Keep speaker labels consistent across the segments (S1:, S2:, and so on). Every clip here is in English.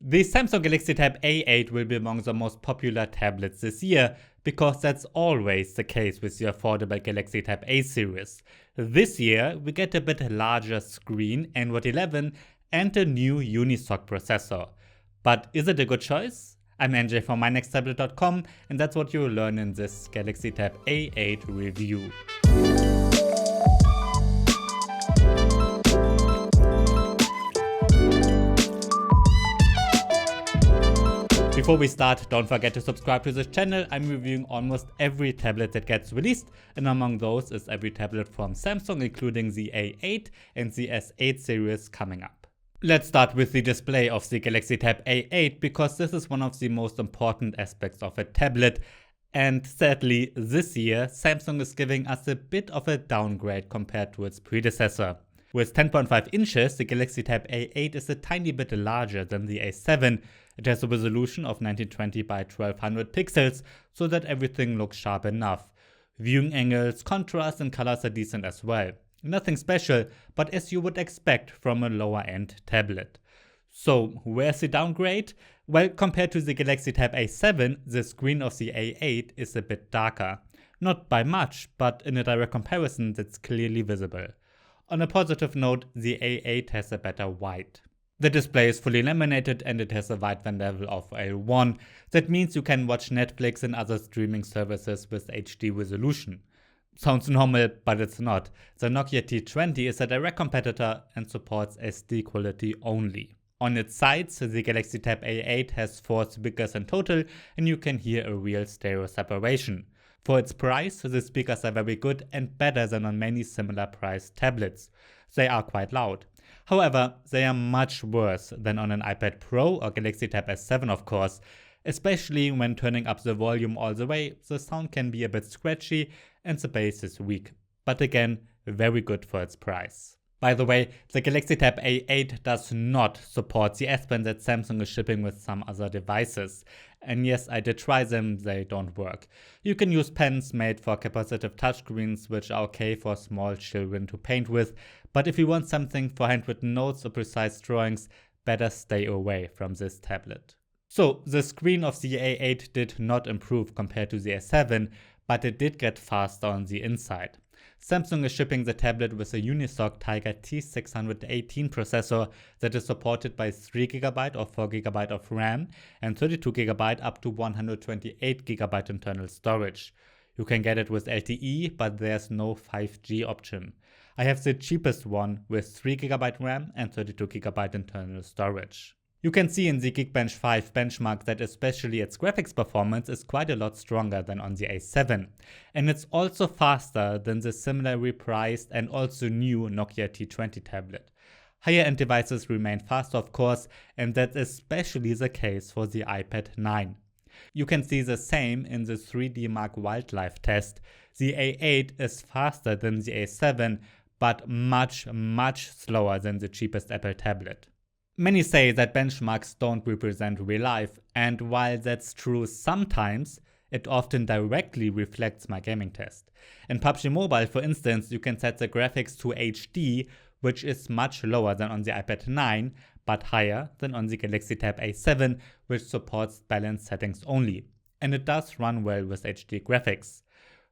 S1: The Samsung Galaxy Tab A8 will be among the most popular tablets this year, because that's always the case with the affordable Galaxy Tab A series. This year, we get a bit larger screen, Android 11, and a new Unisoc processor. But is it a good choice? I'm NJ from mynexttablet.com, and that's what you'll learn in this Galaxy Tab A8 review. Before we start, don't forget to subscribe to this channel. I'm reviewing almost every tablet that gets released, and among those is every tablet from Samsung, including the A8 and the S8 series coming up. Let's start with the display of the Galaxy Tab A8, because this is one of the most important aspects of a tablet, and sadly this year Samsung is giving us a bit of a downgrade compared to its predecessor. With 10.5 inches, the Galaxy Tab A8 is a tiny bit larger than the A7. It has a resolution of 1920 by 1200 pixels, so that everything looks sharp enough. Viewing angles, contrast and colors are decent as well. Nothing special, but as you would expect from a lower-end tablet. So, where's the downgrade? Well, compared to the Galaxy Tab A7, the screen of the A8 is a bit darker. Not by much, but in a direct comparison that's clearly visible. On a positive note, the A8 has a better white. The display is fully laminated and it has a wideband level of L1. That means you can watch Netflix and other streaming services with HD resolution. Sounds normal, but it's not. The Nokia T20 is a direct competitor and supports SD quality only. On its sides, the Galaxy Tab A8 has 4 speakers in total, and you can hear a real stereo separation. For its price, the speakers are very good and better than on many similar priced tablets. They are quite loud. However, they are much worse than on an iPad Pro or Galaxy Tab S7 of course. Especially when turning up the volume all the way, the sound can be a bit scratchy and the bass is weak. But again, very good for its price. By the way, the Galaxy Tab A8 does not support the S Pen that Samsung is shipping with some other devices. And yes, I did try them, they don't work. You can use pens made for capacitive touchscreens, which are okay for small children to paint with, but if you want something for handwritten notes or precise drawings, better stay away from this tablet. So, the screen of the A8 did not improve compared to the A7, but it did get faster on the inside. Samsung is shipping the tablet with a Unisoc Tiger T618 processor that is supported by 3GB or 4GB of RAM and 32GB up to 128GB internal storage. You can get it with LTE, but there's no 5G option. I have the cheapest one with 3GB RAM and 32GB internal storage. You can see in the Geekbench 5 benchmark that especially its graphics performance is quite a lot stronger than on the A7. And it's also faster than the similarly priced and also new Nokia T20 tablet. Higher end devices remain faster of course, and that's especially the case for the iPad 9. You can see the same in the 3D Mark Wildlife test. The A8 is faster than the A7, but much slower than the cheapest Apple tablet. Many say that benchmarks don't represent real life, and while that's true sometimes, it often directly reflects my gaming test. In PUBG Mobile, for instance, you can set the graphics to HD, which is much lower than on the iPad 9, but higher than on the Galaxy Tab A7, which supports balanced settings only. And it does run well with HD graphics.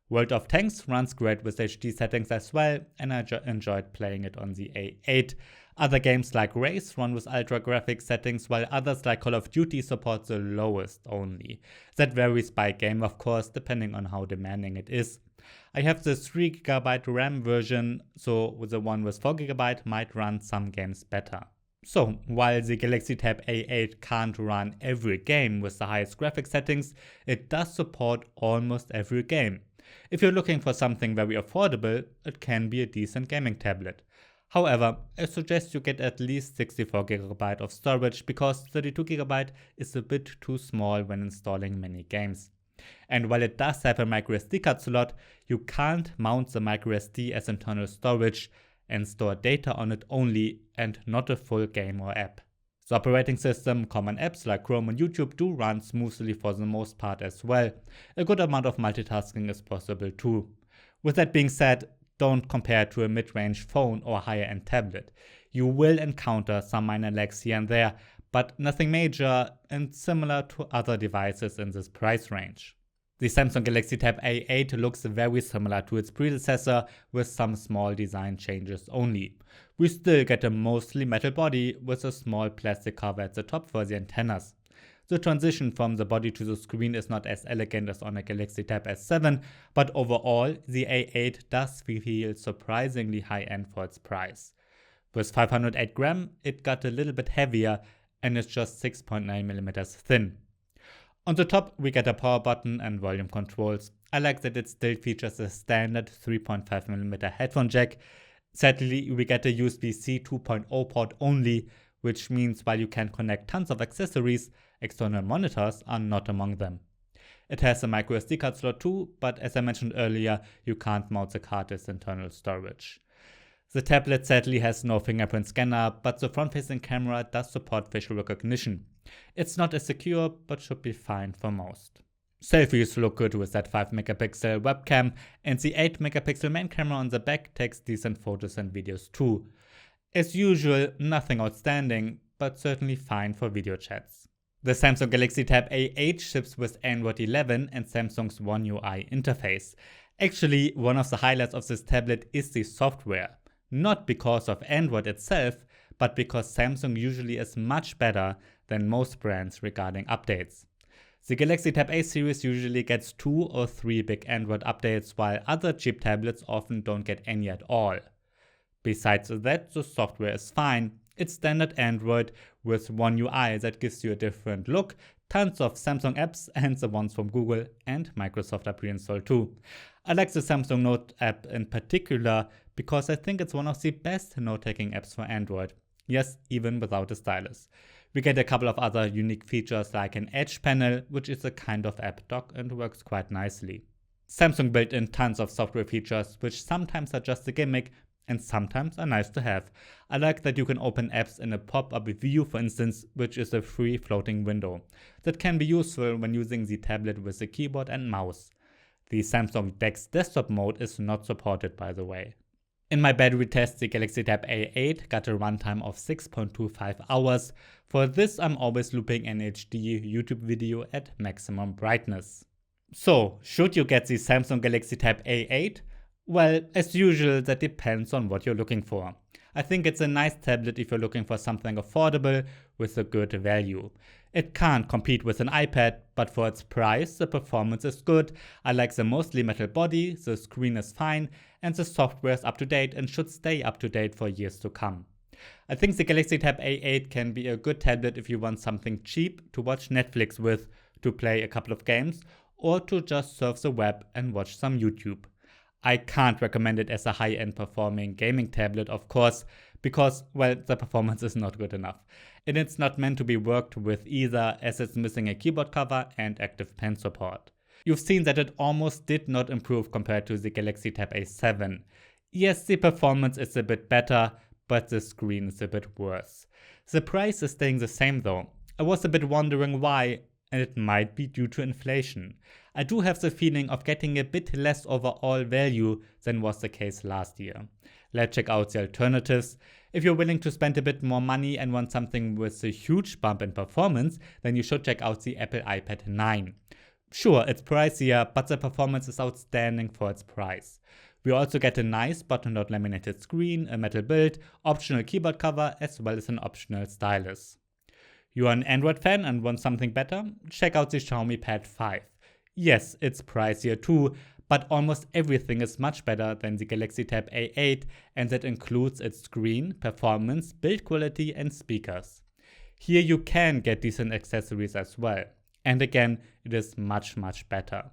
S1: World of Tanks runs great with HD settings as well, and I enjoyed playing it on the A8. Other games like Race run with ultra graphics settings, while others like Call of Duty support the lowest only. That varies by game of course, depending on how demanding it is. I have the 3GB RAM version, so the one with 4GB might run some games better. So, while the Galaxy Tab A8 can't run every game with the highest graphics settings, it does support almost every game. If you're looking for something very affordable, it can be a decent gaming tablet. However, I suggest you get at least 64GB of storage, because 32GB is a bit too small when installing many games. And while it does have a microSD card slot, you can't mount the microSD as internal storage and store data on it only, and not a full game or app. The operating system, common apps like Chrome and YouTube do run smoothly for the most part as well. A good amount of multitasking is possible too. With that being said, don't compare to a mid-range phone or higher-end tablet. You will encounter some minor lags here and there, but nothing major and similar to other devices in this price range. The Samsung Galaxy Tab A8 looks very similar to its predecessor with some small design changes only. We still get a mostly metal body with a small plastic cover at the top for the antennas. The transition from the body to the screen is not as elegant as on a Galaxy Tab S7, but overall the A8 does feel surprisingly high-end for its price. With 508 grams, it got a little bit heavier and is just 6.9mm thin. On the top we get a power button and volume controls. I like that it still features a standard 3.5mm headphone jack. Sadly, we get a USB-C 2.0 port only, which means while you can connect tons of accessories, external monitors are not among them. It has a microSD card slot too, but as I mentioned earlier, you can't mount the card as internal storage. The tablet sadly has no fingerprint scanner, but the front-facing camera does support facial recognition. It's not as secure, but should be fine for most. Selfies look good with that 5MP webcam, and the 8MP main camera on the back takes decent photos and videos too. As usual, nothing outstanding, but certainly fine for video chats. The Samsung Galaxy Tab A8 ships with Android 11 and Samsung's One UI interface. Actually, one of the highlights of this tablet is the software. Not because of Android itself, but because Samsung usually is much better than most brands regarding updates. The Galaxy Tab A series usually gets 2 or 3 big Android updates, while other cheap tablets often don't get any at all. Besides that, the software is fine. It's standard Android with One UI that gives you a different look, tons of Samsung apps and the ones from Google and Microsoft are pre-installed too. I like the Samsung Note app in particular because I think it's one of the best note-taking apps for Android. Yes, even without a stylus. We get a couple of other unique features like an Edge panel, which is a kind of app dock and works quite nicely. Samsung built in tons of software features, which sometimes are just a gimmick and sometimes are nice to have. I like that you can open apps in a pop-up view, for instance, which is a free floating window. That can be useful when using the tablet with a keyboard and mouse. The Samsung DeX desktop mode is not supported, by the way. In my battery test, the Galaxy Tab A8 got a runtime of 6.25 hours. For this, I'm always looping an HD YouTube video at maximum brightness. So, should you get the Samsung Galaxy Tab A8? Well, as usual, that depends on what you're looking for. I think it's a nice tablet if you're looking for something affordable with a good value. It can't compete with an iPad, but for its price, the performance is good. I like the mostly metal body, the screen is fine, and the software is up to date and should stay up to date for years to come. I think the Galaxy Tab A8 can be a good tablet if you want something cheap to watch Netflix with, to play a couple of games, or to just surf the web and watch some YouTube. I can't recommend it as a high-end performing gaming tablet, of course, because, well, the performance is not good enough. And it's not meant to be worked with either, as it's missing a keyboard cover and active pen support. You've seen that it almost did not improve compared to the Galaxy Tab A7. Yes, the performance is a bit better, but the screen is a bit worse. The price is staying the same though. I was a bit wondering why, and it might be due to inflation. I do have the feeling of getting a bit less overall value than was the case last year. Let's check out the alternatives. If you're willing to spend a bit more money and want something with a huge bump in performance, then you should check out the Apple iPad 9. Sure, it's pricier, but the performance is outstanding for its price. We also get a nice button-down laminated screen, a metal build, optional keyboard cover, as well as an optional stylus. You are an Android fan and want something better? Check out the Xiaomi Pad 5. Yes, it's pricier too, but almost everything is much better than the Galaxy Tab A8, and that includes its screen, performance, build quality and speakers. Here you can get decent accessories as well. And again, it is much better.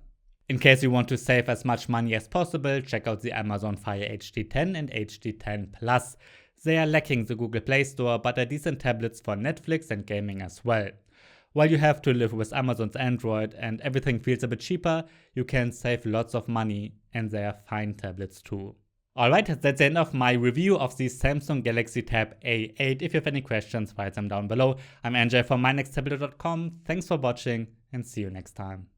S1: In case you want to save as much money as possible, check out the Amazon Fire HD10 and HD10 Plus. They are lacking the Google Play Store, but are decent tablets for Netflix and gaming as well. While you have to live with Amazon's Android and everything feels a bit cheaper, you can save lots of money, and they are fine tablets too. Alright, that's the end of my review of the Samsung Galaxy Tab A8. If you have any questions, write them down below. I'm Andrzej from mynexttablet.com. Thanks for watching and see you next time.